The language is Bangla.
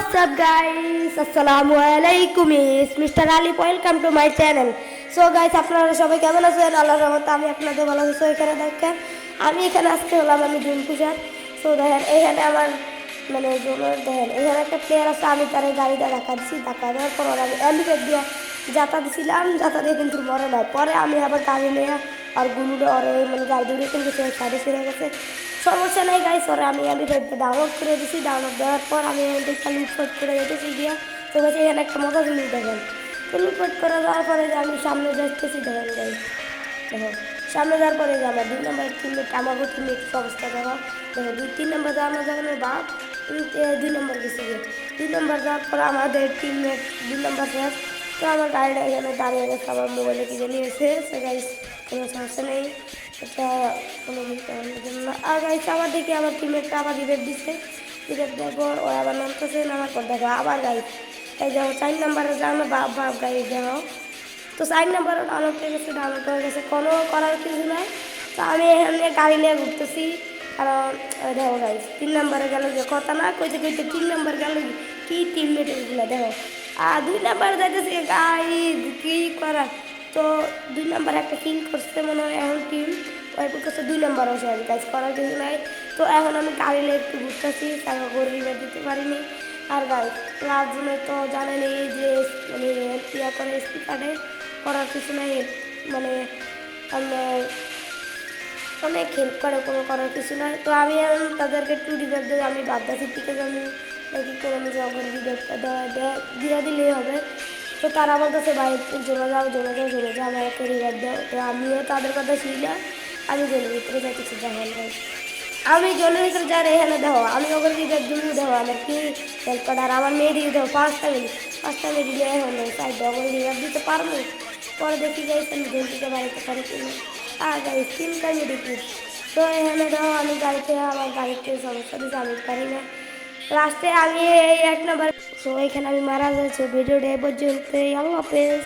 What's up guys? Assalamualaikum. It's Mr. Ali. Welcome to my channel. So guys, আপনারা সবাই কেমন আছেন? আল্লাহর রহমতে আমি আপনাদের ভালো আছি। এখানে দেখেন আমি এখানে আজকে হলাম আমি জুনকুশার। সো দেখেন এখানে আমার মানে জোনের দেখেন এখানে একটা প্লেয়ার আছে, আমি তার গাড়িটা ধাক্কা দিচ্ছি, ধাক্কা দেওয়ার পর আমি এমবিপেট দিয়ে যাতা দিছিলাম, যাতা দিয়ে কিন্তু মরে না। পরে আমি আবার গাড়ি নিয়ে আর গুলুটা ওরে মানে গাড়ি দৌড়ে কিন্তু সাইডে ফিরে গেছে। সমস্যা নেই গাইস, ওরে আমি এমবিপেটটা ডাউনলোড করে দিছি। ডাউনলোড দেওয়ার পর আমি এখানটা লুটপাট করে যেতেছি গিয়া। তো গেছে এখানে একটা মজা জিনিস দেখেন, তো লুটপাট করে যাওয়ার পরে যে আমি সামনে যাচ্তেছি দেখেন গাইস, দেখো সামনে যাওয়ার পরে যে আমার 2 নম্বর টিমমেট আমাকে টিমমেট অবস্থা দেখো, দেখো 2-3 নম্বর যাওয়ানো যখন বাপ 2 নম্বর গেছে গিয়ে 2 নম্বর যাওয়ার পর আমাদের টিমমেট 2 নম্বর শেষ। তো আমার গাড়িটা এখানে দাঁড়িয়ে গেছে, আমার মোবাইলে কি জানিয়ে এসে গাইস কোনো সমস্যা নেই, এটা কোনো জন্য না। আর গাইস আবার দেখি আমার টিমমেটটা আবার রিভেট দিচ্ছে, রিভেট দেওয়ার পর ও আবার নামতেছে, নামার পর দেখো আবার গাইস এই দেখো 4 নম্বরে যাও না বাপ বাপ গাড়ি দেখো। তো 4 নম্বরে ডাউনলোড হয়ে গেছে কোনো করার কিছু নাই। তো আমি এখানে গাড়ি নিয়ে ঘুরতেছি, কারণ দেখো গাইস 3 নম্বরে গেল যে কথা না কইতে কইতে 3 নম্বর গেল কি টিমমেট এগুলো দেখো। আর 2 নম্বরে যাইতেছি গাইস কি করা। তো 2 নম্বরে একটা কিল করছে মনে হয়, এখন টিম ওই করছে 2 নম্বর বসে আছে গাইস, করার কিছু নাই। তো এখন আমি গাড়ি নিয়ে একটু ঘুরতেছি, তাকে গড়ি দিতে পারিনি। আর গাইস লাস্ট জন্য তো জানেন এই যে মানে ইয়া করে স্পিকারে করার কিছু নাই, মানে অনেক হেল্প করে, কোনো করার কিছু নয়। তো আমি তাদেরকে একটু রিভাইভ দিয়ে আমি ভাবতেছি ঠিক আছে আমি নাকি করে আমি যখন রিভাইভটা দিয়ে দিলেই হবে। তো তারা আমার কাছে বাইরে জমে যাও আমার একটা রিভাইভ দাও। তো আমিও তাদের কথা শুনি না, আমি জলের ভিতরে যাইতেছি যখন গাইস আমি জলের ভিতরে যাই এখানে দেখো আমি ওখানে রিভাইভ দিবি দেখো আমার কি হেল্প করে। আর আমার মেয়ে দিয়ে দেখো 5টা মেয়ে দিলে এখন সাইড ওখানে রিভাইভ দিতে পারবো। পরে দেখি গাইস আমি জলদিতে বাড়িতে পারি কিনা। আর গাড়ি 3টা মেডিকেট। তো এখানে দেখো আমি গাড়িতে আমার গাড়িতে সমস্যা দিচ্ছে, আমি পারি না লাস্টে আমি এই 1 নম্বর। তো এখানে আমি মারা যাচ্ছে। ভিডিওটা এ পর্যন্ত, আল্লাহ হাফেজ।